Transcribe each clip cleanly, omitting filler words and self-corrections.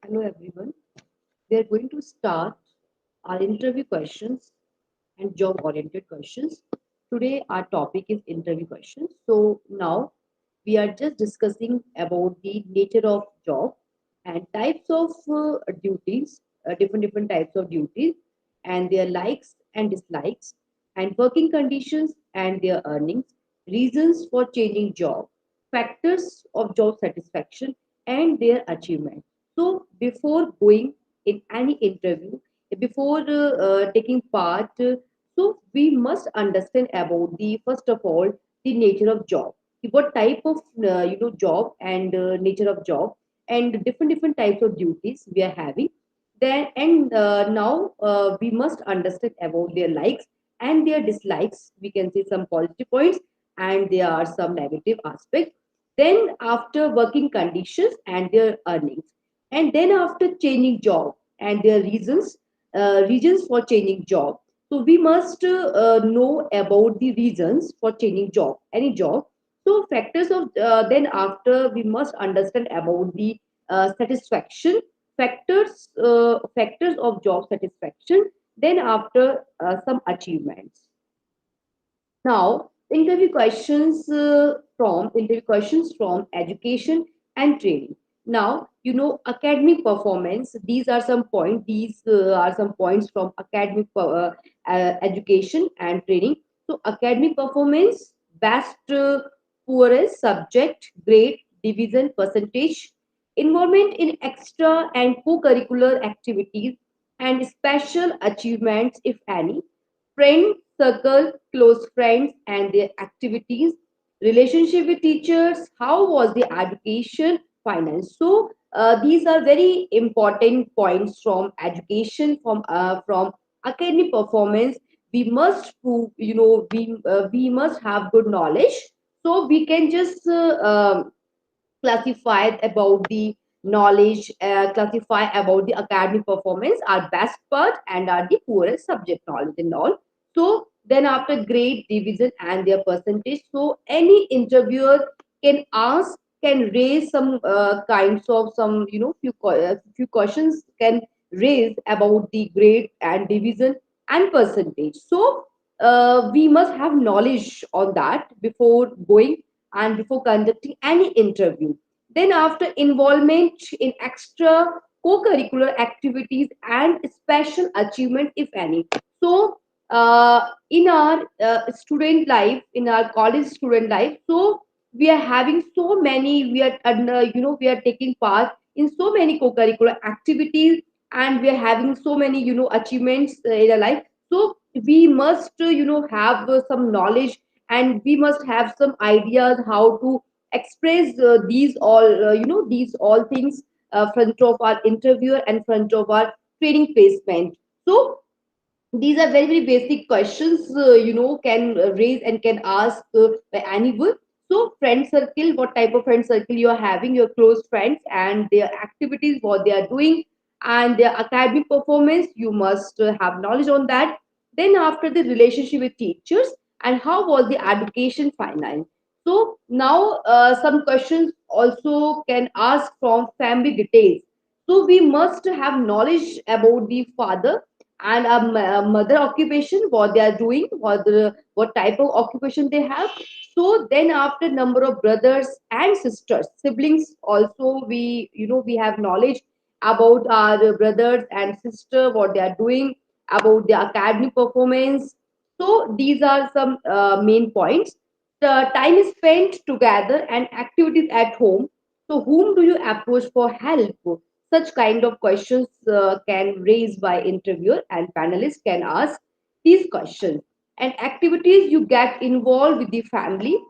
Hello everyone. We are going to start our interview questions and job oriented questions. Today our topic is interview questions. So now we are just discussing about the nature of job and types of duties, different types of duties and their likes and dislikes and working conditions and their earnings, reasons for changing job, factors of job satisfaction and their achievement. So before going in any interview, before taking part, so we must understand about the first of all the nature of job, what type of job and nature of job and different types of duties we are having. Then and now we must understand about their likes and their dislikes. We can see some positive points and there are some negative aspects. Then after working conditions and their earnings, and then after changing job and their reasons for changing job. So we must know about the reasons for changing job, any job. So factors of then after we must understand about the satisfaction, factors of job satisfaction. Then after some achievements. Now, interview questions from education and training. Now, academic performance. These are some points. These are some points from education and training. So, academic performance, best, poorest, subject, grade, division, percentage, involvement in extra and co-curricular activities, and special achievements, if any, friend circle, close friends and their activities, relationship with teachers, how was the education, finance. So these are very important points from education, from academic performance. We must prove, we must have good knowledge, so we can just classified about the knowledge, classify about the academic performance, our best part and are the poorest subject knowledge and all. So then after grade, division and their percentage, so any interviewer can ask, can raise some kinds of some, few questions can raise about the grade and division and percentage. So we must have knowledge on that before going and before conducting any interview. Then, after involvement in extra co-curricular activities and special achievement, if any. So, in our student life, in our college student life, so we are having so many. We are, we are taking part in so many co-curricular activities, and we are having so many, achievements in our life. So we must, have some knowledge and we must have some ideas how to express these all these all things front of our interviewer and front of our training placement. So these are very very basic questions, can raise and can ask by anyone. So friend circle, what type of friend circle you are having, your close friends and their activities, what they are doing, and their academic performance, you must have knowledge on that. Then after the relationship with teachers and how was the education finance. So now some questions also can ask from family details. So we must have knowledge about the father and a mother occupation, what they are doing, what type of occupation they have. So then after number of brothers and sisters, siblings also, we have knowledge about our brothers and sister, what they are doing, about their academic performance. So these are some main points. The time is spent together and activities at home. So whom do you approach for help? Such kind of questions can raise by interviewer and panelists can ask these questions. And activities you get involved with the family.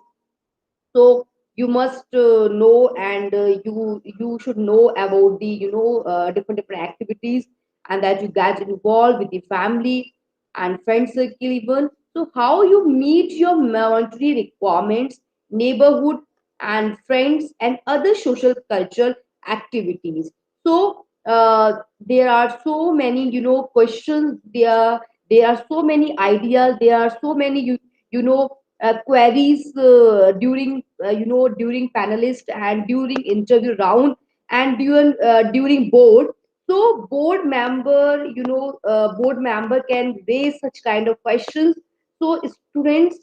So you must know and you should know about the different activities and that you get involved with the family and friend circle even. So how you meet your monetary requirements, neighborhood and friends and other social cultural activities. So there are so many questions, there are so many ideas, there are so many you know queries during during panelist and during interview round. and during board. So board member can raise such kind of questions. So students,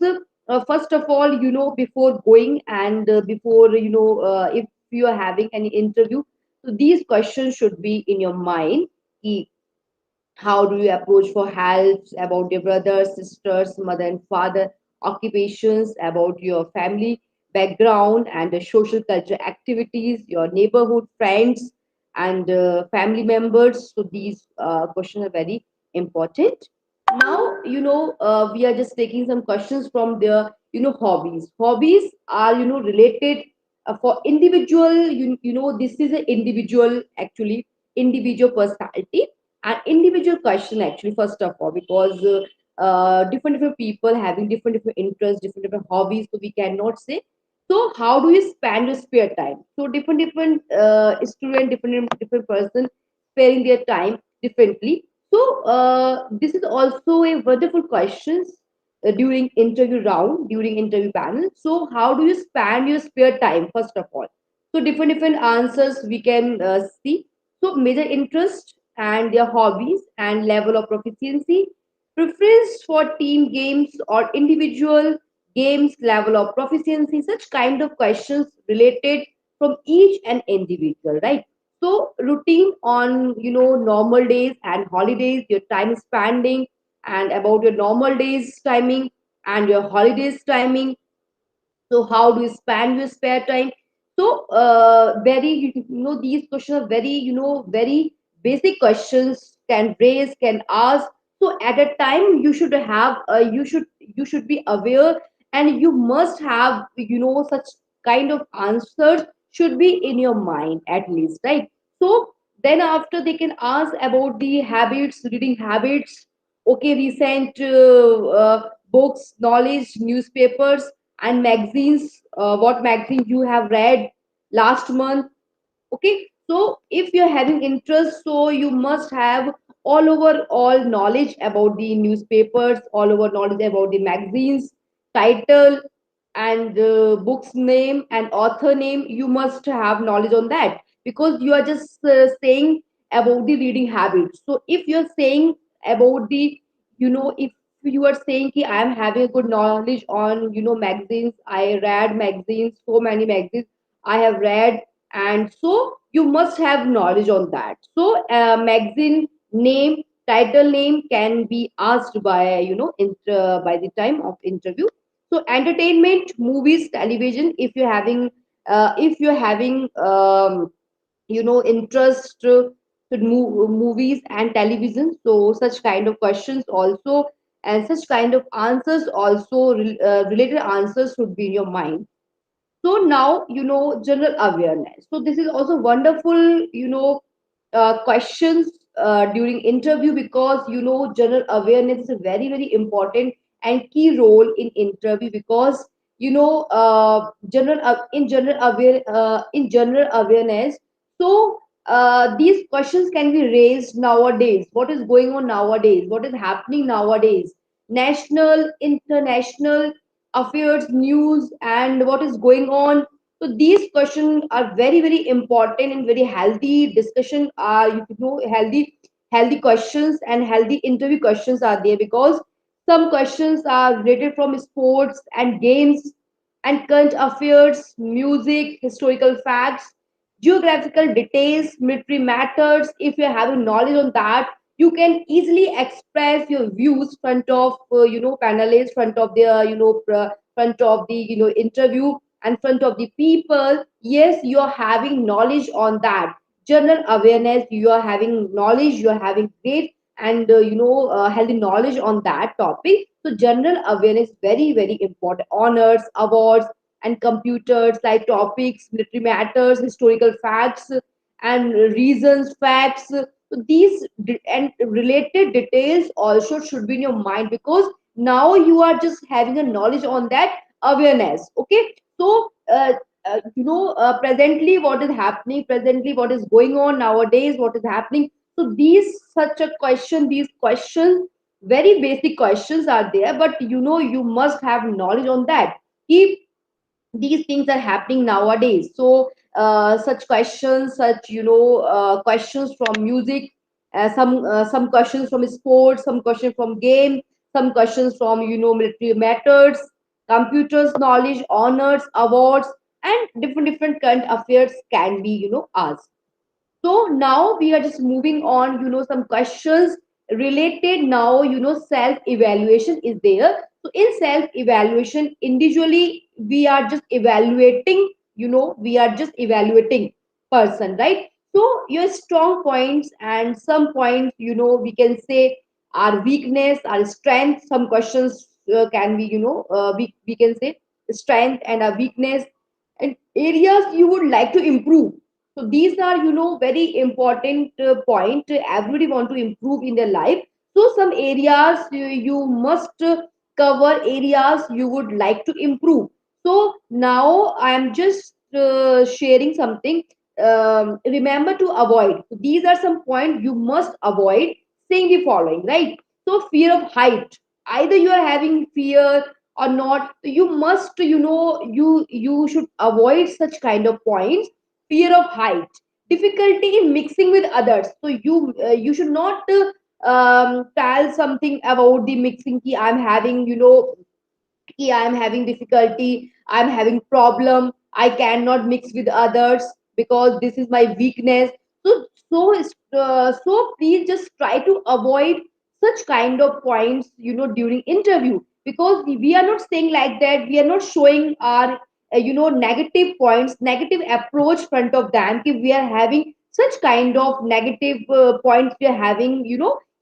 first of all, before going and before if you are having any interview, so these questions should be in your mind. How do you approach for help about your brothers, sisters, mother and father, occupations, about your family background and the social culture activities, your neighborhood friends and family members. So these questions are very important. Now we are just taking some questions from the hobbies are related for individual. This is an individual, actually individual personality and individual question, actually, first of all, because different people having different interests, different hobbies, so we cannot say. So how do you spend your spare time? So different student, different person sparing their time differently. So this is also a wonderful questions during interview round, during interview panel. So how do you spend your spare time, first of all? So different answers we can see. So major interest and their hobbies and level of proficiency, preference for team games or individual games, level of proficiency, such kind of questions related from each and individual, right? So routine on normal days and holidays, your time spending, and about your normal days timing and your holidays timing. So how do you spend your spare time? So very these questions are very very basic questions, can raise, can ask. So at a time you should have you should be aware, and you must have such kind of answers should be in your mind at least, right? So then after they can ask about the habits, reading habits. Okay, recent books, knowledge, newspapers and magazines. What magazine you have read last month? Okay, so if you're having interest, so you must have all knowledge about the newspapers, all over knowledge about the magazines, title and book's name and author name. You must have knowledge on that, because you are just saying about the reading habits. So if you're saying about the if you are saying ki I am having a good knowledge on magazines, I read magazines, so many magazines I have read, and so you must have knowledge on that. So magazine name, title name can be asked by by the time of interview. So entertainment, movies, television, if you're having interest to movies and television, so such kind of questions also, and such kind of answers also, related answers should be in your mind. So now general awareness. So this is also wonderful questions during interview, because general awareness is a very very important and key role in interview, because in general awareness. So these questions can be raised nowadays, what is going on nowadays, what is happening nowadays, national, international affairs, news, and what is going on. So these questions are very very important and very healthy discussion. Are healthy questions and healthy interview questions are there, because some questions are related from sports and games and current affairs, music, historical facts, geographical details, military matters. If you're having knowledge on that, you can easily express your views front of panelists, front of the front of the interview, and front of the people. Yes, you are having knowledge on that. General awareness, you are having knowledge, you are having great and healthy knowledge on that topic. So general awareness very very important. Honors, awards and computers like topics, military matters, historical facts and reasons, facts. So these and related details also should be in your mind, because now you are just having a knowledge on that awareness. Okay, so presently what is happening, presently what is going on nowadays, what is happening. So these such a question, these questions, very basic questions are there, but you must have knowledge on that. If these things are happening nowadays, so such questions, such questions from music, some questions from sports, some questions from game, some questions from military matters, computers knowledge, honors, awards, and different current affairs can be asked. So now we are just moving on, some questions related now, self evaluation is there. So in self evaluation, individually, we are just evaluating person, right? So your strong points and some points, we can say our weakness, our strength, some questions can be, we can say strength and our weakness and areas you would like to improve. So these are very important point. Everybody want to improve in their life. So some areas you must cover, areas you would like to improve. So now I am just sharing something. Remember to avoid. So these are some points you must avoid saying the following, right? So fear of height, either you are having fear or not, you must you should avoid such kind of points. Fear of height, difficulty in mixing with others. So you should not tell something about the mixing key. I'm having I'm having difficulty, I'm having problem, I cannot mix with others because this is my weakness. So please just try to avoid such kind of points during interview, because we are not saying like that, we are not showing our negative points, negative approach front of them. If we are having such kind of negative points, we are having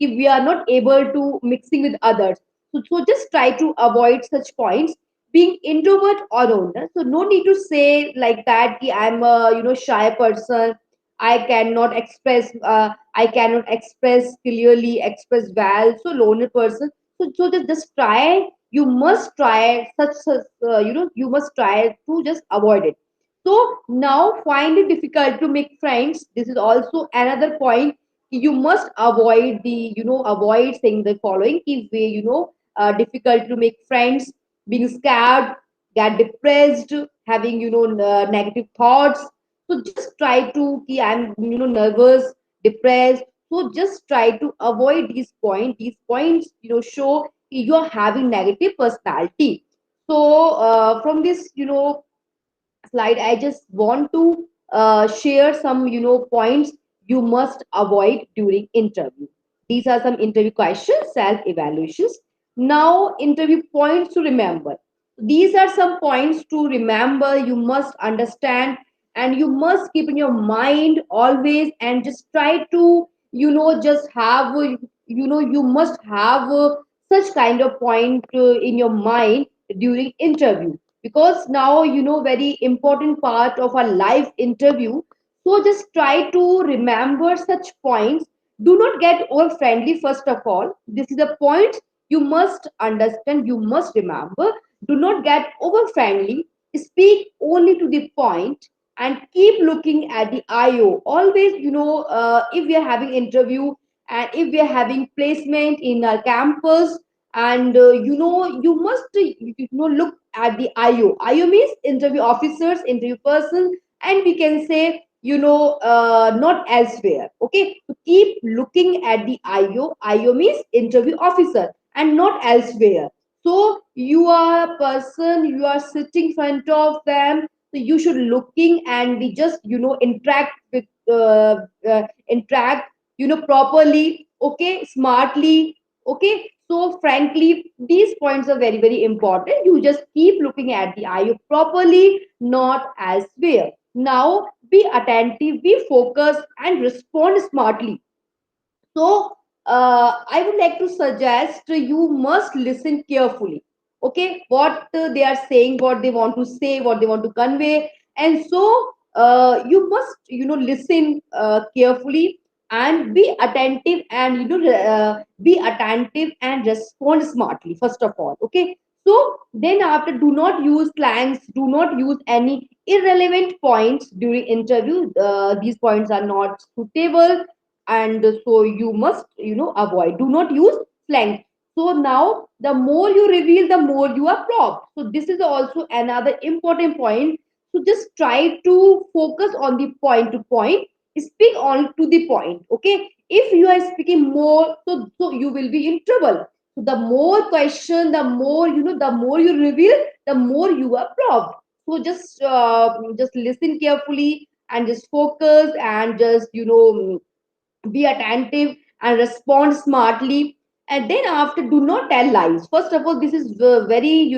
if we are not able to mixing with others. So just try to avoid such points. Being introvert or loner. So no need to say like that. Ki I'm a shy person. I cannot express clearly, express well. So loner person. So just try. You must try you must try to just avoid it. So now find it difficult to make friends. This is also another point. You must avoid avoid saying the following. If we difficult to make friends, being scared, get depressed, having negative thoughts. So just try to I'm nervous, depressed. So just try to avoid these points. These points show you are having negative personality. So from this slide, I just want to share some points you must avoid during interview. These are some interview questions, self evaluations. Now interview points to remember. These are some points to remember, you must understand, and you must keep in your mind always, and just try to just have you must have such kind of point in your mind during interview, because now very important part of our live interview. So just try to remember such points. Do not get over friendly. First of all, this is a point you must understand, you must remember. Do not get over friendly, speak only to the point, and keep looking at the IO always. If we are having interview and if we are having placement in our campus, and you must look at the IO means interview officers, interview person, and we can say not elsewhere. Okay, so keep looking at the IO means interview officer and not elsewhere. So you are a person, you are sitting in front of them, so you should looking and we just interact with interact properly, okay, smartly, okay. So frankly, these points are very important. You just keep looking at the IO properly, not elsewhere. Now be attentive, be focused, and respond smartly. So I would like to suggest you must listen carefully. Okay, what they are saying, what they want to say, what they want to convey, and so you must listen carefully and be attentive, and be attentive and respond smartly. First of all, okay. So then after, do not use slangs, do not use any irrelevant points during interview. These points are not suitable, and so you must avoid, do not use slang. So now the more you reveal, the more you are propped. So this is also another important point. So just try to focus on the point to point, speak on to the point. Okay, if you are speaking more, so you will be in trouble. So the more question, the more the more you reveal, the more you are probed. So just listen carefully and just focus and just be attentive and respond smartly. And then after, do not tell lies. First of all, this is very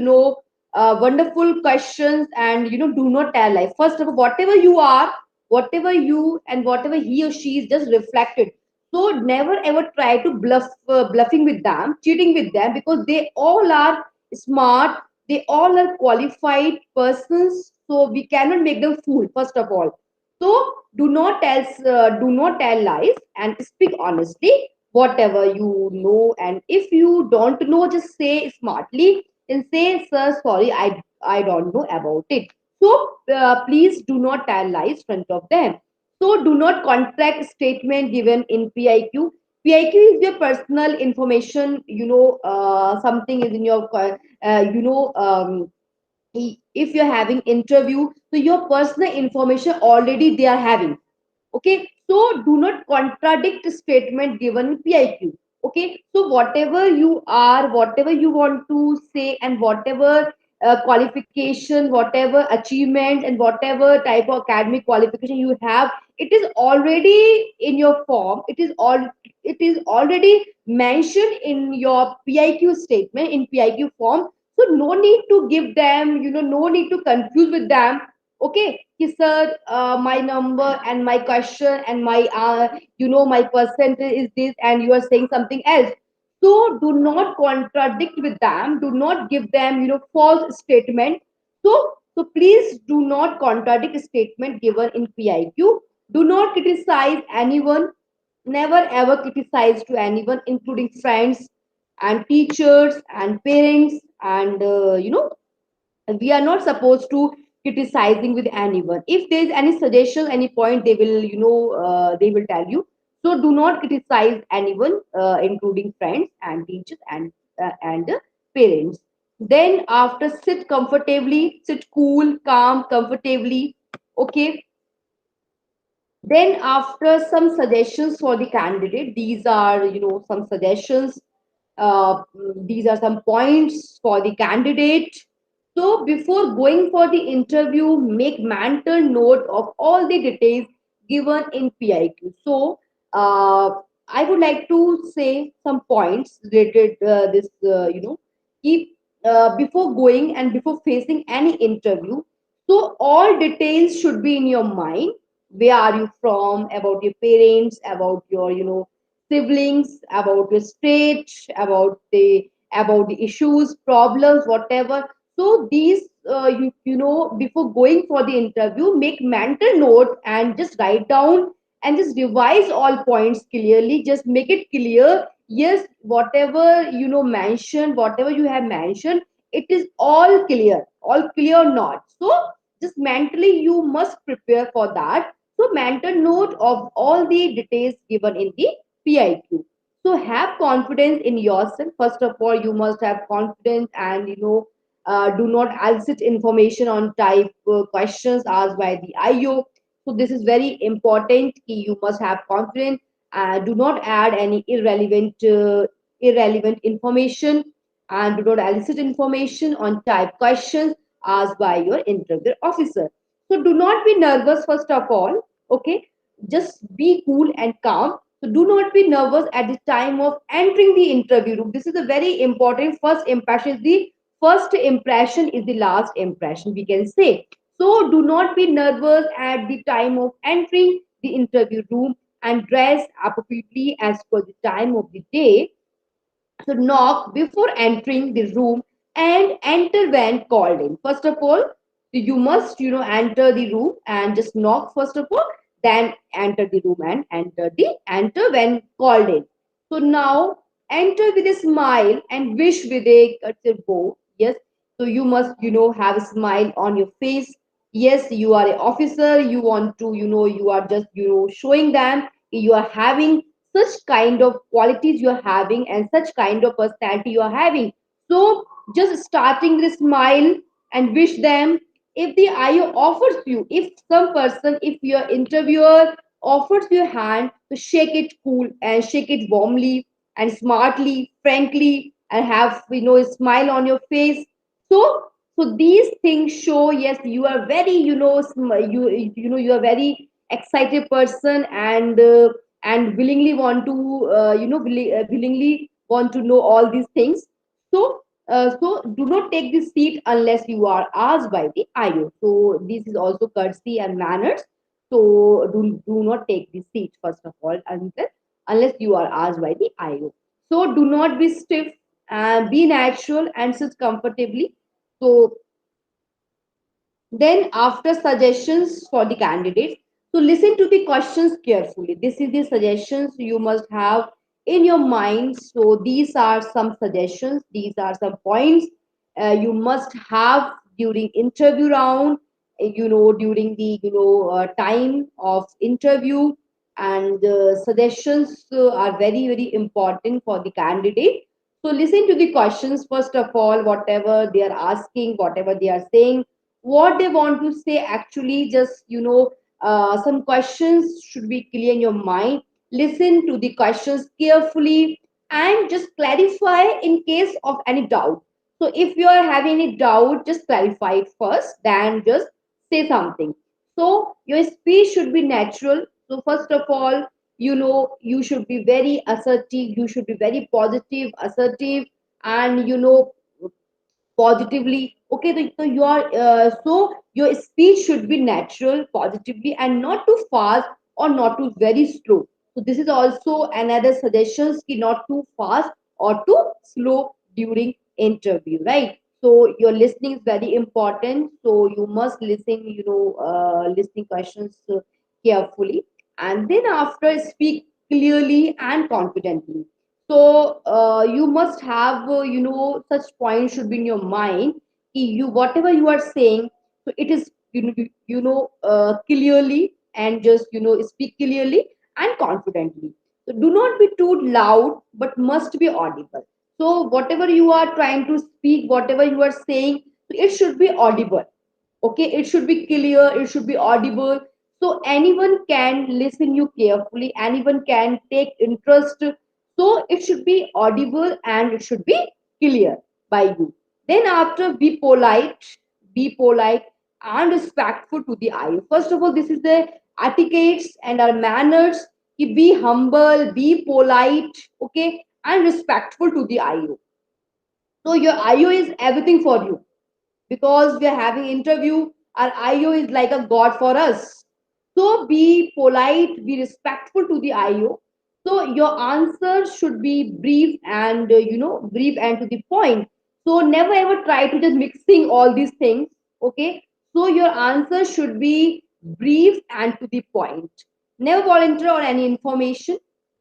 wonderful questions. And do not tell lies. First of all, whatever you are, whatever you and whatever he or she is, just reflected. So never ever try to bluffing with them, cheating with them, because they all are smart, they all are qualified persons, so we cannot make them fool. First of all, so do not tell lies and speak honestly, whatever you know. And if you don't know, just say smartly and say, "Sir, sorry, I don't know about it." So please do not tell lies in front of them. So do not contract statement given in PIQ. PIQ is your personal information. Something is in your if you're having interview, so your personal information already they are having. Okay, so do not contradict statement given in PIQ. Okay, so whatever you are, whatever you want to say, and whatever qualification, whatever achievement, and whatever type of academic qualification you have, it is already in your form. It is already mentioned in your PIQ statement in PIQ form. So no need to give them, no need to confuse with them. Okay, कि sir, my number and my question and my my percentage is this, and you are saying something else. So do not contradict with them, do not give them false statement. So please do not contradict statement given in PIQ. Do not criticize anyone, never ever criticize to anyone, including friends and teachers and parents. And we are not supposed to criticizing with anyone. If there is any suggestion, any point, they will they will tell you. So do not criticize anyone, including friends and teachers and parents. Then after, sit comfortably, sit cool, calm, comfortably. Okay, then after, some suggestions for the candidate. These are some suggestions. These are some points for the candidate. So before going for the interview, make mental note of all the details given in PIQ. So I would like to say some points related this keep before going and before facing any interview. So all details should be in your mind. Where are you from, about your parents, about your siblings, about your state, about the issues, problems, whatever. So these before going for the interview, make mental note and just write down and just revise all points clearly. Just make it clear. Yes, whatever mentioned, whatever you have mentioned, it is all clear or not. So just mentally you must prepare for that. So mental note of all the details given in the PIQ. So have confidence in yourself. First of all, you must have confidence, and do not elicit information on type questions asked by the IO. So this is very important. You must have confidence. Do not add any irrelevant information, and do not elicit information on type questions asked by your interview officer. So do not be nervous, first of all. Okay, just be cool and calm. So do not be nervous at the time of entering the interview room. This is a very important. First impression is the last impression, we can say. So do not be nervous at the time of entering the interview room, and dress appropriately as per the time of the day. So knock before entering the room and enter when called in. First of all, you must enter the room and just knock first of all, then enter the room and enter when called in. So now enter with a smile and wish with a courtesy bow. Yes, so you must have a smile on your face. Yes, you are an officer. You want to you are just showing them you are having such kind of qualities you are having, and such kind of personality you are having. So just starting with a smile and wish them. if the IO offers you, if some person, if your interviewer offers you a hand, to shake it cool and shake it warmly and smartly, frankly, and have a smile on your face. So, so these things show, yes, you are very, you are very excited person, and willingly want to, willingly want to know all these things. So, so do not take the seat unless you are asked by the IO. So this is also courtesy and manners. So do not take the seat first of all unless you are asked by the IO. So do not be stiff and be natural and sit comfortably. So then, after suggestions for the candidates, so listen to the questions carefully. This is the suggestions you must have in your mind. So these are some suggestions. These are some points you must have during interview round. During the time of interview, and suggestions are very very important for the candidate. So listen to the questions first of all, whatever they are asking, whatever they are saying, what they want to say. Actually, just some questions should be clear in your mind. Listen to the questions carefully and just clarify in case of any doubt. So if you are having any doubt, just clarify it first, then just say something. So your speech should be natural. So first of all, you should be very assertive, you should be very positive, assertive, and positively. Okay, so your speech should be natural, positively, and not too fast or not too very slow. So this is also another suggestions ki not too fast or too slow during interview, right? So your listening is very important, so you must listen, listening questions carefully, and then after speak clearly and confidently. So you must have, such points should be in your mind. You whatever you are saying, so it is clearly, and just speak clearly and confidently. So do not be too loud, but must be audible. So whatever you are trying to speak, whatever you are saying, so it should be audible. Okay, it should be clear, it should be audible, so anyone can listen you carefully, anyone can take interest. So it should be audible and it should be clear by you. Then after, be polite and respectful to the eye. First of all, this is the etiquettes and our manners. Be humble, be polite, okay, and respectful to the IO. So your IO is everything for you, because we are having interview. Our IO is like a god for us. So be polite, be respectful to the IO. So your answer should be brief and brief and to the point. So never ever try to just mixing all these things. Okay. So your answer should be brief and to the point. Never volunteer or any information.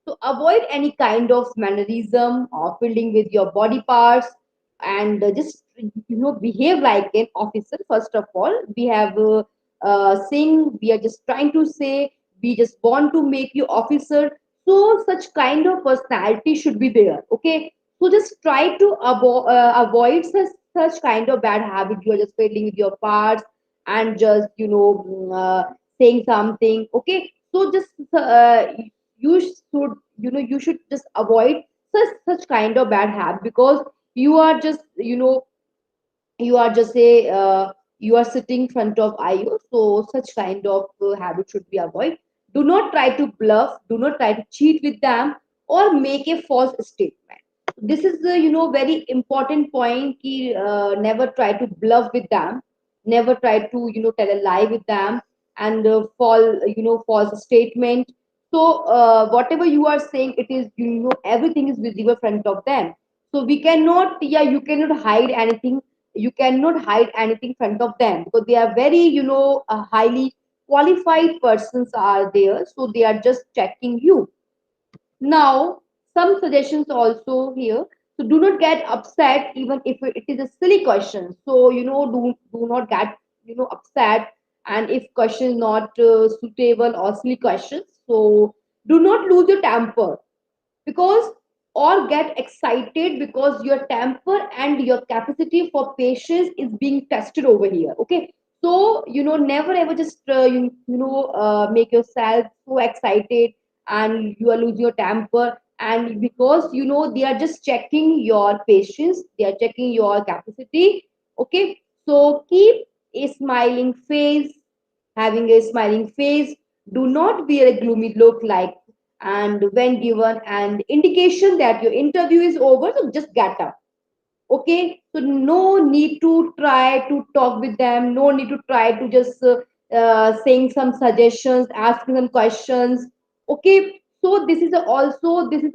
So avoid any kind of mannerism or fielding with your body parts, and just behave like an officer. First of all, we have saying, we are just trying to say we just want to make you officer. So such kind of personality should be there. Okay, so just try to avoid such kind of bad habit. You are just fiddling with your parts and just saying something. Okay, so just you should you should just avoid such kind of bad habit, because you are just you are just a you are sitting in front of IO. So such kind of habit should be avoided. Do not try to bluff, do not try to cheat with them or make a false statement. This is the very important point ki, never try to bluff with them, never try to tell a lie with them, and false statement. So whatever you are saying, it is everything is visible in front of them. So we cannot, yeah, you cannot hide anything, you cannot hide anything in front of them, because they are very highly qualified persons are there, so they are just checking you. Now, some suggestions also here. So do not get upset even if it is a silly question. So do not get upset, and if question is not suitable or silly questions. So do not lose your temper, because or get excited, because your temper and your capacity for patience is being tested over here. Okay, So never ever just make yourself so excited and you are losing your temper, and because they are just checking your patience, they are checking your capacity. Okay, so keep a smiling face, having a smiling face. Do not wear a gloomy look, like, and when given an indication that your interview is over, so just get up. Okay, so no need to try to talk with them, no need to try to just saying some suggestions, asking them questions. Okay, so this is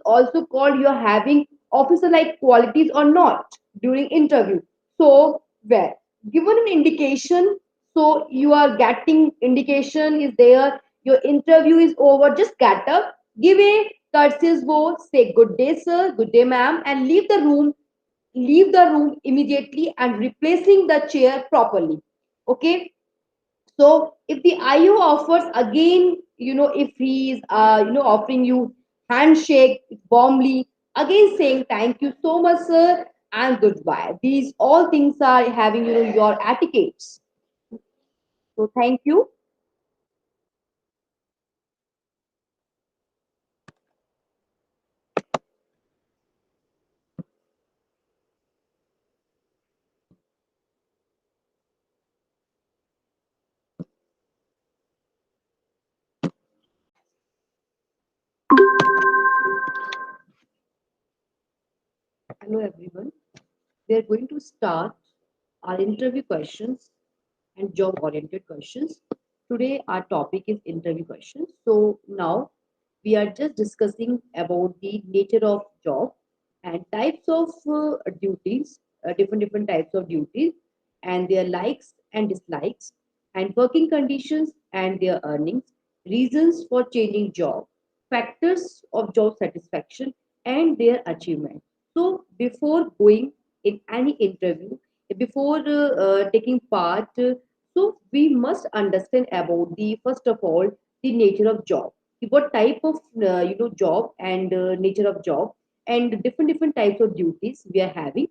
also called you're having officer like qualities or not during interview. So where given an indication, so you are getting indication is there, your interview is over, just get up, give a courteous bow, say good day sir, good day ma'am, and leave the room immediately and replacing the chair properly. Okay, so if the IO offers again, if he is offering you handshake warmly, again saying thank you so much sir and goodbye, these all things are having your etiquettes. So thank you. Hello everyone, we are going to start our interview questions and job oriented questions. Today, our topic is interview questions. So, now we are just discussing about the nature of job and types of duties, different types of duties, and their likes and dislikes, and working conditions and their earnings, reasons for changing job, factors of job satisfaction, and their achievement. So, before going in any interview, before taking part, so we must understand about the first of all the nature of job, what type of job and nature of job, and different types of duties we are having.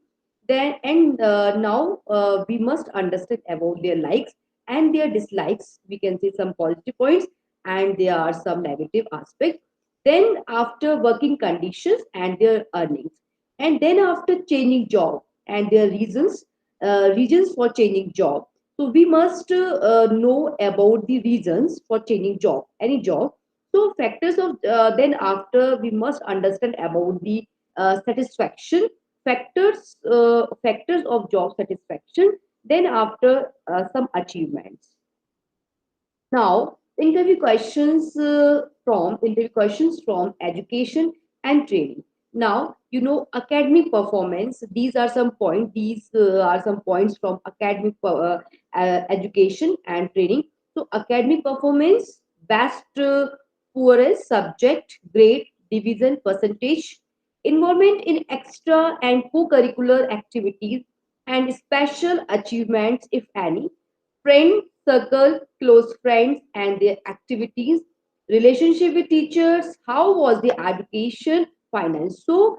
Then and now we must understand about their likes and their dislikes. We can see some positive points and there are some negative aspects. Then after working conditions and their earnings, and then after changing job and their reasons for changing job. So we must know about the reasons for changing job, any job. So factors of then after we must understand about the satisfaction, factors of job satisfaction. Then after some achievements. Now, interview questions from education and training. Now, academic performance. These are some points. These are some points from academic education and training. So, academic performance: best, poorest subject, grade, division, percentage, involvement in extra and co-curricular activities, and special achievements, if any, friend circle, close friends and their activities, relationship with teachers, how was the education, finance. So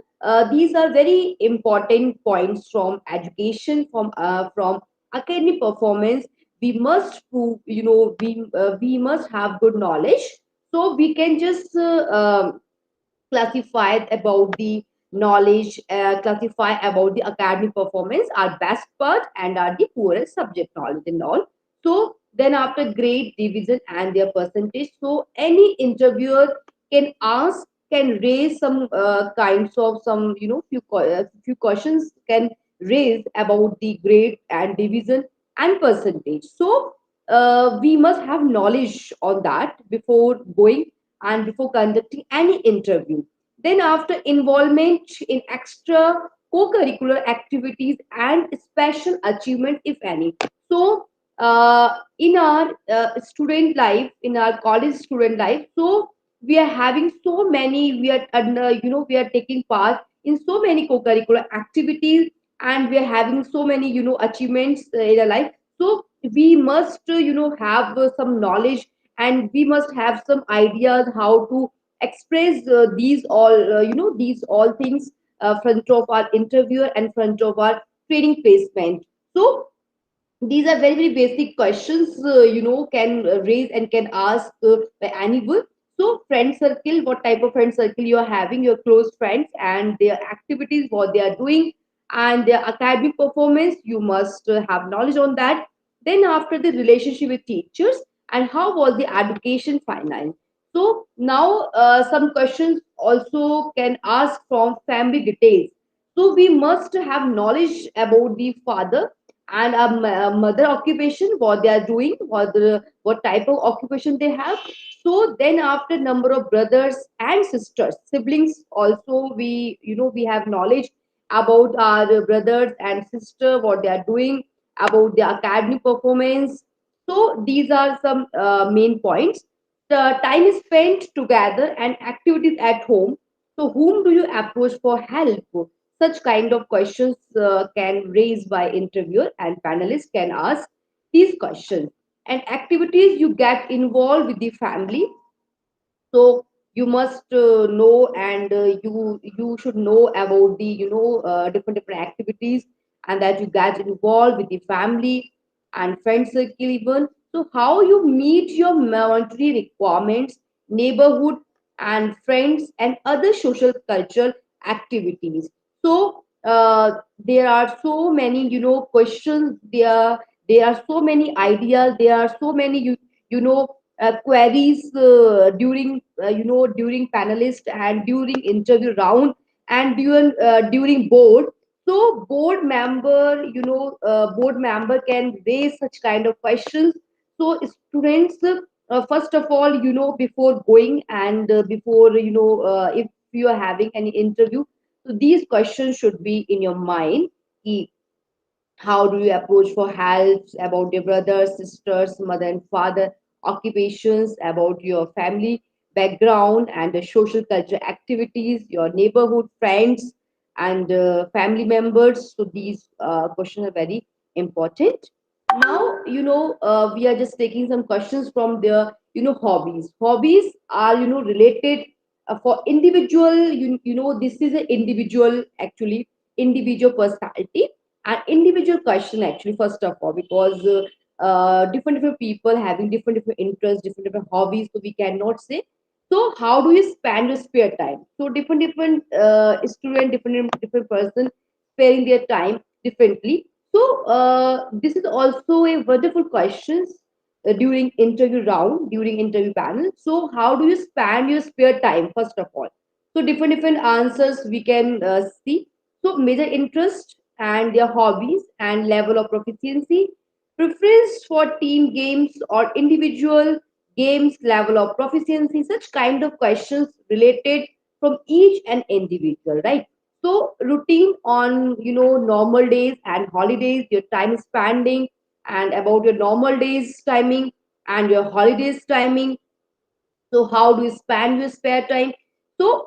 these are very important points from education, from academic performance. We must prove, we must have good knowledge, so we can just classified about the knowledge, classify about the academic performance, our best part and are the poorest subject knowledge and all. So then after grade, division and their percentage, so any interviewer can ask, can raise some kinds of some, few questions can raise about the grade and division and percentage. So we must have knowledge on that before going and before conducting any interview. Then, after involvement in extra co-curricular activities and special achievement, if any. So, in our student life, in our college student life, so we are having so many. We are under, we are taking part in so many co-curricular activities, and we are having so many, achievements in our life. So we must, have some knowledge, and we must have some ideas how to express these all things front of our interviewer and front of our training placement. So these are very very basic questions, can raise and can ask by anyone. So friend circle, what type of friend circle you are having, your close friends and their activities, what they are doing, and their academic performance, you must have knowledge on that. Then after, the relationship with teachers, and how was the education finance. So now some questions also can ask from family details. So we must have knowledge about the father and a mother occupation, what they are doing, what type of occupation they have. So then after, number of brothers and sisters, siblings also, we have knowledge about our brothers and sister, what they are doing, about their academic performance. So these are some main points. The time is spent together and activities at home. So whom do you approach for help? Such kind of questions can raise by interviewer, and panelists can ask these questions. And activities, you get involved with the family. So you must know, and you should know about the different different activities, and that you get involved with the family and friend circle even. So how you meet your monetary requirements, neighborhood and friends and other social cultural activities. So there are so many questions, there are so many ideas, there are so many you know queries during panelist and during interview round, and during board. So board member can raise such kind of questions. So students, first of all, before going, and before if you are having any interview, so these questions should be in your mind. How do you approach for help about your brothers, sisters, mother and father, occupations, about your family background and the social culture activities, your neighborhood friends and family members. So these questions are very important. Now, we are just taking some questions from the hobbies. Hobbies are related for individual. This is an individual, actually, individual personality and individual question, actually, first of all, because different different people having different different interests, different different hobbies, so we cannot say. So how do you spend your spare time? So different different student, different different person sparing their time differently. So this is also a wonderful question during interview round, during interview panel. So how do you spend your spare time, first of all? So different different answers we can see. So major interest and their hobbies and level of proficiency, preference for team games or individual games, level of proficiency, such kind of questions related from each and individual, right? So routine on normal days and holidays, your time spending, and about your normal days timing and your holidays timing. So how do you spend your spare time? So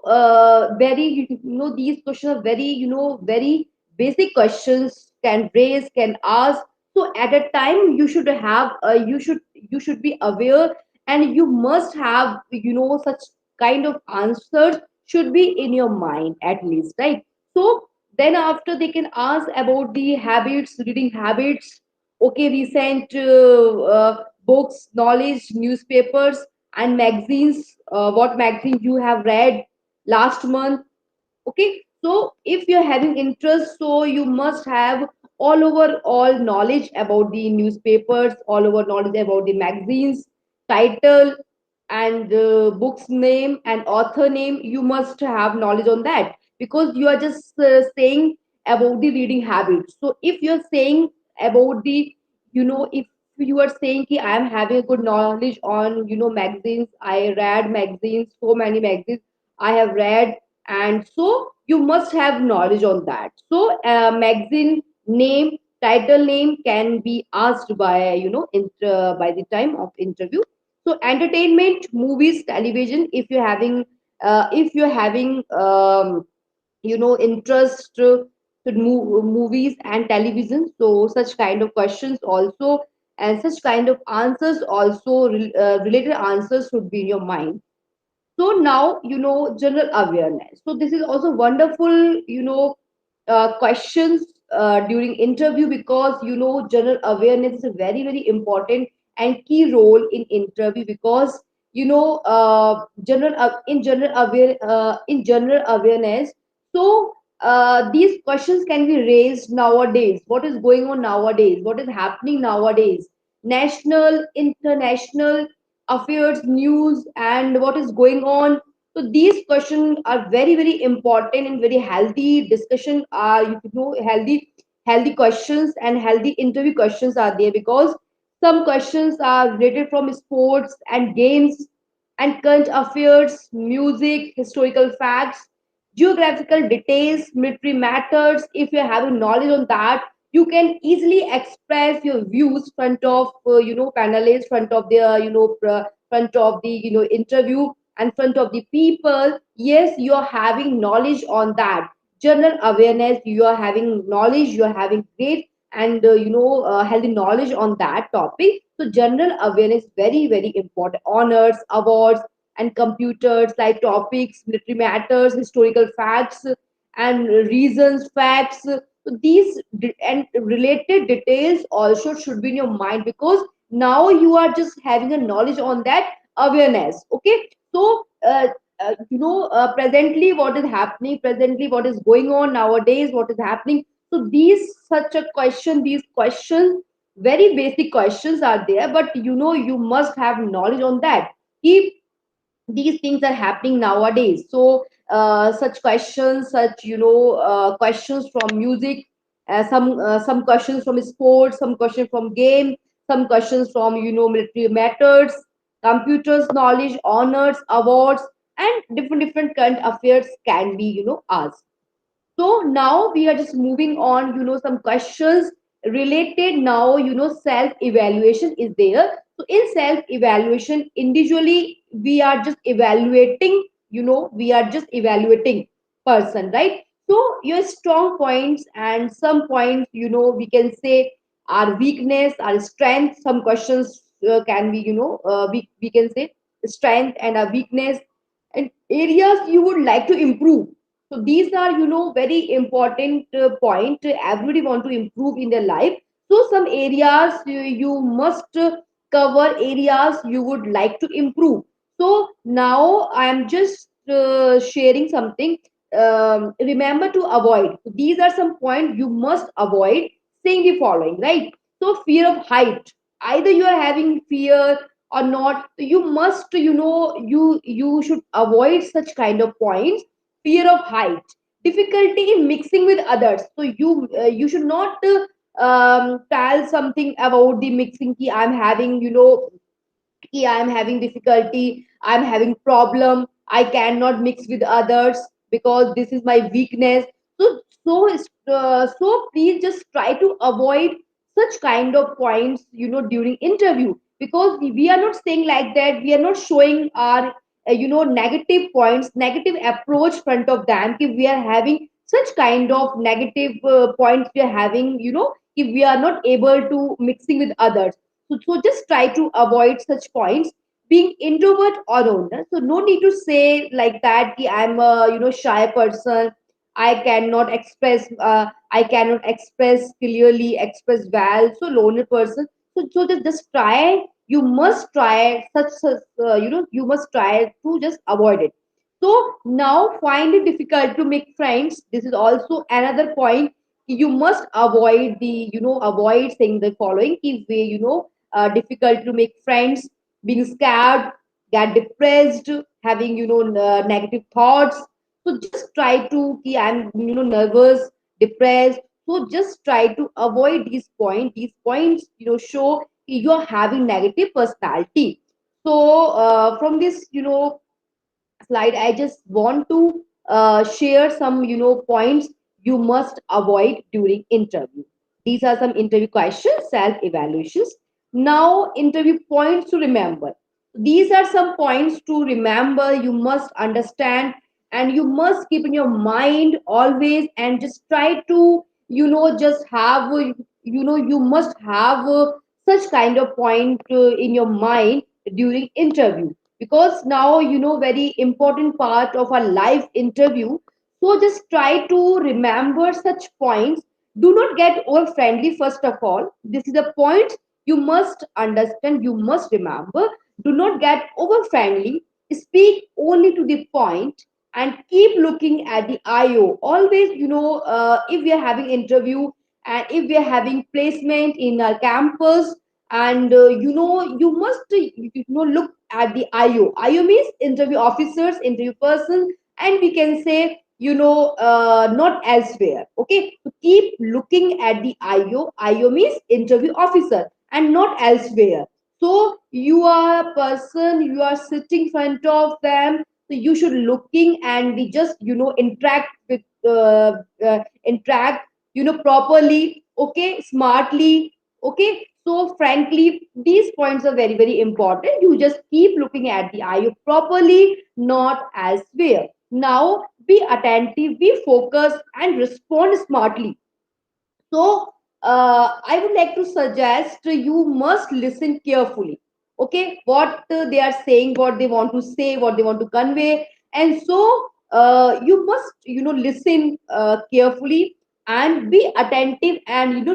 very these questions are very very basic questions, can raise, can ask. So at a time, you should have you should be aware, and you must have such kind of answers should be in your mind at least, right? So then after, they can ask about the habits, reading habits. Okay, recent books, knowledge, newspapers and magazines, what magazine you have read last month. Okay, so if you're having interest, so you must have all knowledge about the newspapers, all over knowledge about the magazines, title and book's name and author name. You must have knowledge on that, because you are just saying about the reading habits. So if you're saying about the if you are saying ki I am having a good knowledge on magazines, I read magazines, so many magazines I have read, and so you must have knowledge on that. So magazine name, title name can be asked by by the time of interview. So entertainment, movies, television, if you're having interest to movies and television, so such kind of questions also, and such kind of answers also, related answers should be in your mind. So now, general awareness. So this is also wonderful questions during interview, because general awareness is a very very important and key role in interview, because in general awareness. So these questions can be raised nowadays: what is going on nowadays, what is happening nowadays, national international affairs, news, and what is going on. So these questions are very very important, and very healthy discussion are, healthy questions and healthy interview questions are there, because some questions are related from sports and games and current affairs, music, historical facts, geographical details, military matters. If you're having knowledge on that, you can easily express your views front of panelists, front of the front of the interview, and front of the people. Yes, you're having knowledge on that. General awareness, you are having knowledge, you are having great and healthy knowledge on that topic. So general awareness very very important. Honors, awards, and computers like topics, military matters, historical facts, and reasons, facts. So these and related details also should be in your mind, because now you are just having a knowledge on that awareness. Okay, so presently what is happening, presently what is going on nowadays, what is happening. So these such a question, these questions, very basic questions are there, but you must have knowledge on that. If these things are happening nowadays, so such questions, such questions from music, some questions from sports, some questions from game, some questions from military matters, computers knowledge, honors, awards, and different different current affairs can be asked. So now we are just moving on, some questions related now, self evaluation is there. So in self evaluation, individually, we are just evaluating, we are just evaluating person, right? So your strong points and some points, we can say our weakness, our strength. Some questions can be, we can say strength and our weakness, and areas you would like to improve. So these are very important point. Everybody want to improve in their life. So some areas you must cover, areas you would like to improve. So now I am just sharing something. Remember to avoid. So these are some points you must avoid, saying the following, right? So fear of height, either you are having fear or not, you must you should avoid such kind of points. Fear of height, difficulty in mixing with others. So you should not tell something about the mixing ki I'm having कि I'm having difficulty, I'm having problem, I cannot mix with others because this is my weakness. So so please just try to avoid such kind of points, during interview, because we are not saying like that. We are not showing our negative points, negative approach front of them. If we are having such kind of negative points, we are having if we are not able to mixing with others. So just try to avoid such points. Being introvert or owner, so no need to say like that ki I'm a shy person. I cannot express clearly, express well. So loner person. So just try. You must try you must try to just avoid it. So now find it difficult to make friends. This is also another point. You must avoid the avoid saying the following: if we difficult to make friends, being scared, get depressed, having negative thoughts. So just try to I'm nervous, depressed. So just try to avoid these points. These points show you are having negative personality. So from this slide, I just want to share some points you must avoid during interview. These are some interview questions, self evaluations. Now interview points to remember. These are some points to remember, you must understand, and you must keep in your mind always, and just try to just have you must have such kind of point in your mind during interview, because now very important part of our live interview. So just try to remember such points Do not get over friendly, first of all. This is the point you must understand, you must remember. Do not get over friendly. Speak only to the point and keep looking at the IO. Always, if we are having interview and if we are having placement in our campus, and you must look at the IO. IO means interview officers, interview persons, and we can say not elsewhere. Okay, so keep looking at the IO. IO means interview officer and not elsewhere. So you are a person, you are sitting in front of them, so you should looking and we just interact with interact properly, okay, smartly, okay. So frankly, these points are very very important. You just keep looking at the IO properly, not elsewhere. Now be attentive, be focused, and respond smartly. So, I would like to suggest you must listen carefully. Okay, what they are saying, what they want to say, what they want to convey, and so you must listen carefully and be attentive, and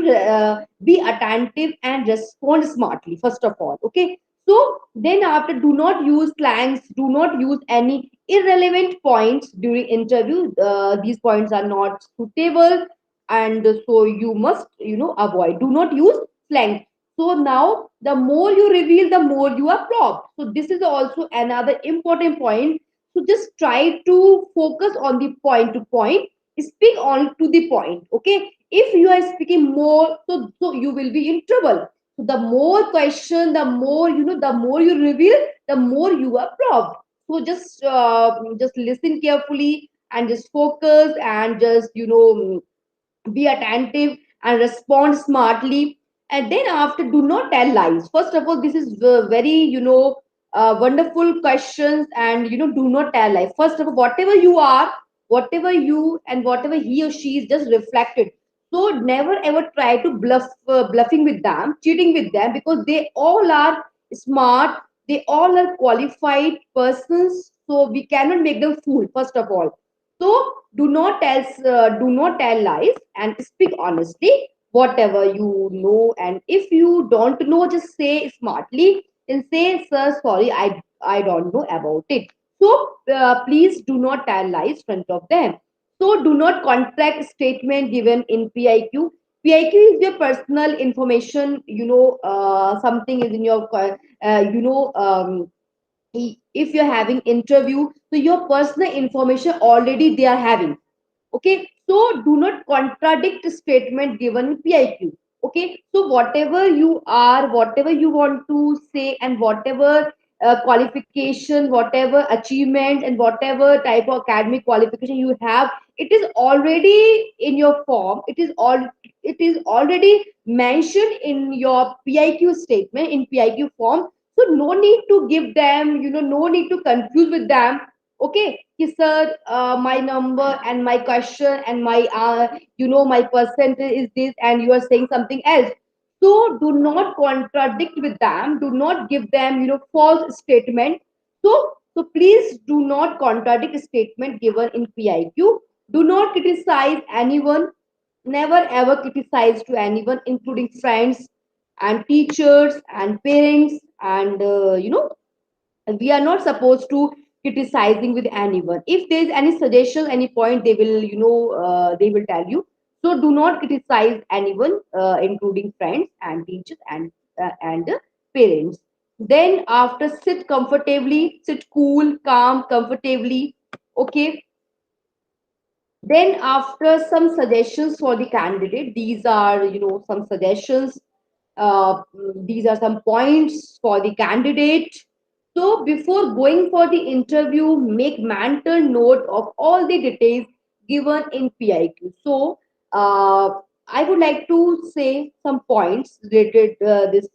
be attentive and respond smartly. First of all, okay. So then after, do not use slangs, do not use any irrelevant points during interview. These points are not suitable, and so you must avoid. Do not use slang. So now the more you reveal, the more you are proud. So this is also another important point. So just try to focus on the point to point, speak on to the point. Okay, if you are speaking more, so you will be in trouble. So the more question, the more the more you reveal, the more you are proud. So just listen carefully and just focus and just be attentive and respond smartly. And then after, do not tell lies. First of all, this is very wonderful questions. And do not tell lies. First of all, whatever you are, whatever you and whatever he or she is, just reflected. So never ever try to bluffing with them, cheating with them, because they all are smart, they all are qualified persons, so we cannot make them fool, first of all. So do not tell lies and speak honestly, whatever you know. And if you don't know, just say smartly and say, sir, sorry, I don't know about it. So please do not tell lies in front of them. So do not contract statement given in PIQ. PIQ is your personal information. Something is in your if you're having interview, so your personal information already they are having. Okay, so do not contradict statement given in PIQ. Okay, so whatever you are, whatever you want to say, and whatever qualification, whatever achievement, and whatever type of academic qualification you have, it is already in your form. It is already mentioned in your PIQ statement in PIQ form. So no need to give them, no need to confuse with them. Okay, sir, my number and my question and my my percentage is this, and you are saying something else. So do not contradict with them, do not give them false statement. So please do not contradict statement given in PIQ. Do not criticize anyone, never ever criticize to anyone, including friends and teachers and parents. And we are not supposed to criticizing with anyone. If there is any suggestion, any point, they will they will tell you. So do not criticize anyone, including friends and teachers and parents. Then after, sit comfortably, sit cool, calm, comfortably. Okay, then after, some suggestions for the candidate. These are some suggestions. These are some points for the candidate. So before going for the interview, make mental note of all the details given in PIQ. So I would like to say some points related this.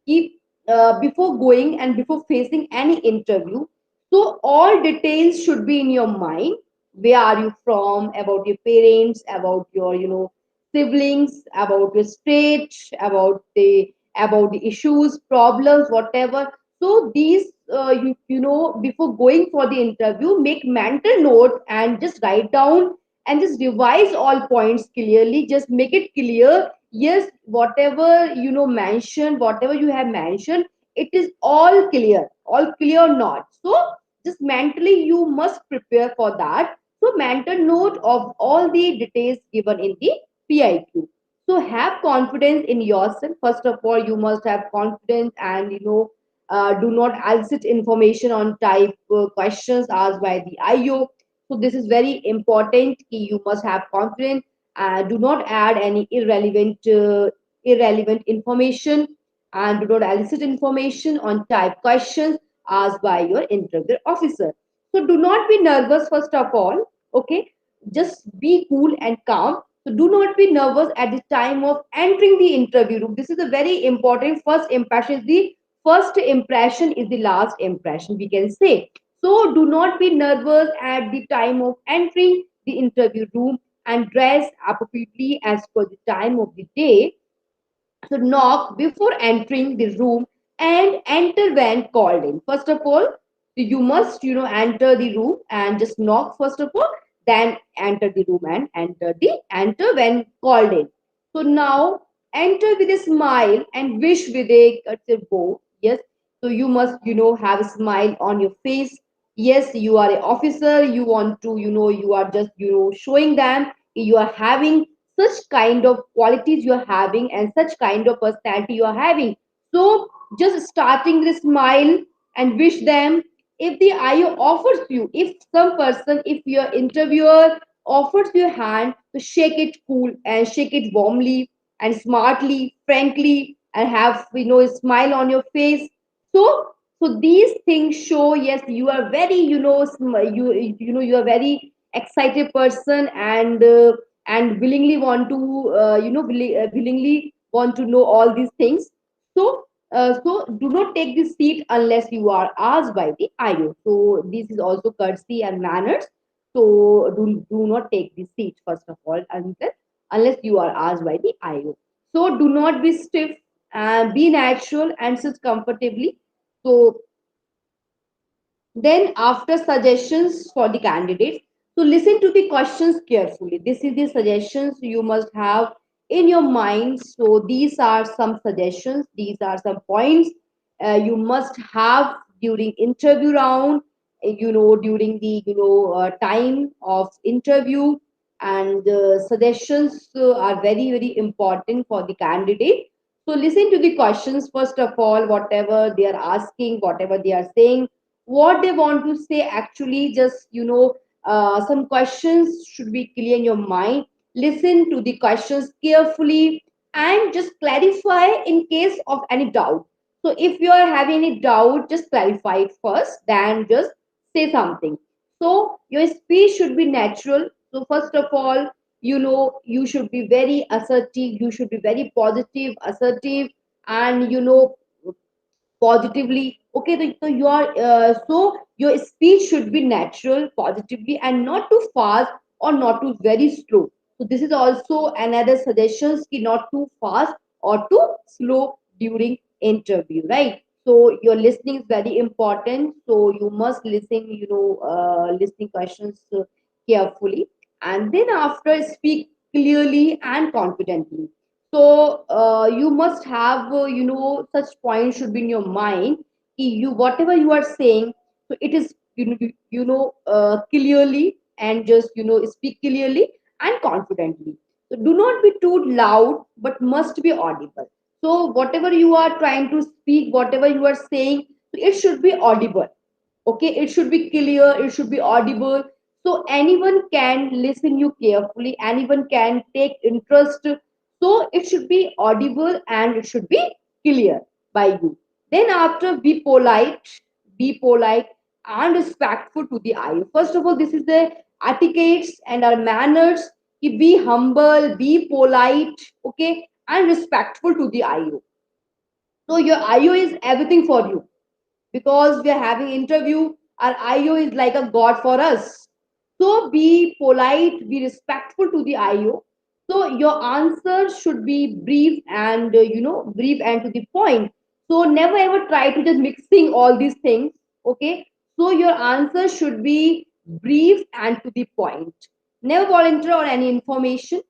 Keep before going and before facing any interview. So all details should be in your mind. Where are you from? About your parents, about your siblings, about your state, about the issues, problems, whatever. So these before going for the interview, make mental note and just write down and just revise all points clearly. Just make it clear. Yes, whatever mentioned, whatever you have mentioned, it is all clear or not. So just mentally you must prepare for that. So mental note of all the details given in the PIQ. So have confidence in yourself. First of all, you must have confidence, and do not elicit information on type questions asked by the IO. So this is very important. You must have confidence. Do not add any irrelevant information, and do not elicit information on type questions asked by your interview officer. So do not be nervous first of all. Okay, just be cool and calm. So do not be nervous at the time of entering the interview room. This is a very important. First impression is the last impression, we can say. So do not be nervous at the time of entering the interview room, and dress appropriately as per the time of the day. So knock before entering the room and enter when called in. First of all, you must enter the room and just knock first of all, then enter the room and enter when called in. So now enter with a smile and wish with a courtesy bow. Yes. So you must have a smile on your face. Yes, you are an officer. You want to you are just showing them you are having such kind of qualities you are having, and such kind of personality you are having. So just starting with a smile and wish them. If the IO offers you, if some person, if your interviewer offers you a hand, to shake it cool and shake it warmly and smartly, frankly, and have a smile on your face. So these things show, yes, you are very you are very excited person, and willingly want to willingly want to know all these things. So do not take this seat unless you are asked by the IO. So this is also courtesy and manners. So do not take the seat first of all unless you are asked by the IO. So do not be stiff, and be natural and sit comfortably. So then, after suggestions for the candidates, so listen to the questions carefully. This is the suggestions you must have in your mind. So these are some suggestions. These are some points you must have during interview round. During the time of interview, and suggestions are very very important for the candidate. So listen to the questions first of all, whatever they are asking, whatever they are saying, what they want to say. Actually, just some questions should be clear in your mind. Listen to the questions carefully and just clarify in case of any doubt. So if you are having any doubt, just clarify it first, then just say something. So your speech should be natural. So first of all, you should be very assertive, you should be very positive, assertive, and positively. Okay, so your speech should be natural, positively, and not too fast or not too very slow. So this is also another suggestions ki not too fast or too slow during interview, right? So your listening is very important. So you must listen, listening questions carefully, and then after speak clearly and confidently. So you must have such points should be in your mind. You whatever you are saying, so it is clearly, and just speak clearly and confidently. So do not be too loud, but must be audible. So whatever you are trying to speak, whatever you are saying, so it should be audible. Okay, it should be clear, it should be audible, so anyone can listen you carefully, anyone can take interest. So it should be audible and it should be clear by you. Then after, be polite and respectful to the IO. First of all, this is the etiquettes and our manners. Be humble, be polite, okay, and respectful to the IO. So your IO is everything for you, because we are having interview. Our IO is like a god for us. So be polite, be respectful to the IO. So your answer should be brief and brief and to the point. So never ever try to just mixing all these things. Okay. So your answer should be brief and to the point. Never volunteer or any information.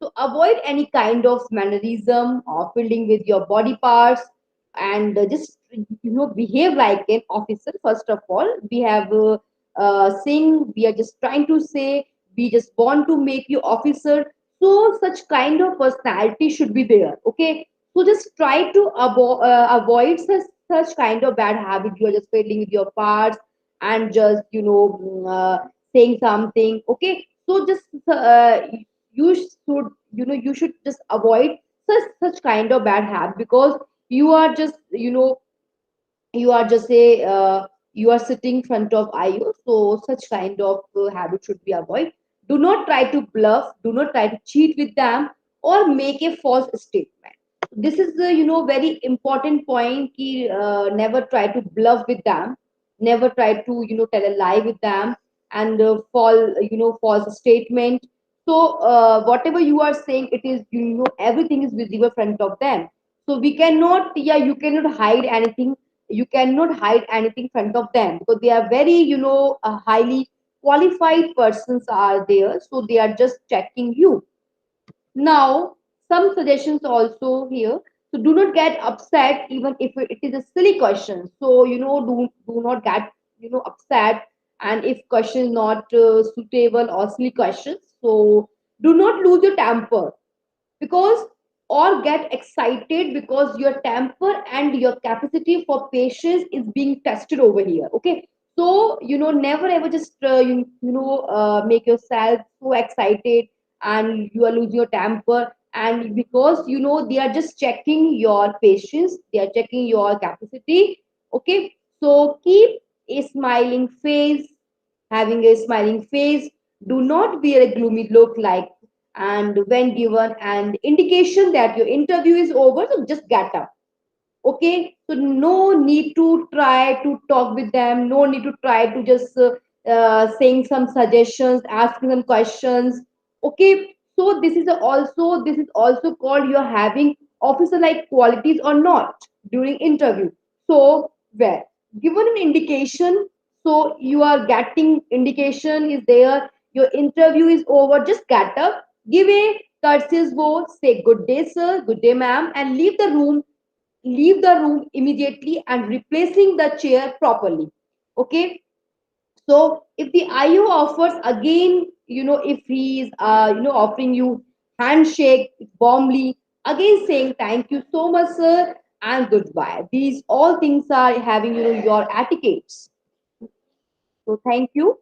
So avoid any kind of mannerism or fielding with your body parts, and just behave like an officer. First of all, we have saying, we are just trying to say we just want to make you officer. So such kind of personality should be there. Okay, so just try to avoid such kind of bad habit. You are just fiddling with your parts and just saying something. Okay, so just you should you should just avoid such kind of bad habit, because you are just you are just a you are sitting in front of IO, so such kind of habit should be avoided. Do not try to bluff, do not try to cheat with them or make a false statement. This is the very important point ki, never try to bluff with them, never try to tell a lie with them, and false statement. So whatever you are saying, it is everything is visible in front of them. So we cannot, yeah, you cannot hide anything, you cannot hide anything in front of them, because they are very highly qualified persons are there, so they are just checking you. Now, some suggestions also here. So do not get upset even if it is a silly question. So do not get upset, and if question is not suitable or silly questions. So do not lose your temper, because or get excited, because your temper and your capacity for patience is being tested over here. Okay, so never ever just make yourself so excited and you are losing your temper, and because they are just checking your patience, they are checking your capacity. Okay, so keep a smiling face, having a smiling face. Do not wear a gloomy look, like, and when given an indication that your interview is over, so just get up. Okay, so no need to try to talk with them, no need to try to just saying some suggestions, asking some questions. Okay, so this is also called you're having officer like qualities or not during interview. So where given an indication, so you are getting indication is there, your interview is over, just get up, give a courteous bow, say good day sir, good day ma'am, and leave the room immediately and replacing the chair properly. Okay, so if the IO offers again, if he is offering you handshake warmly, again saying thank you so much sir and goodbye, these all things are having your etiquettes. So thank you.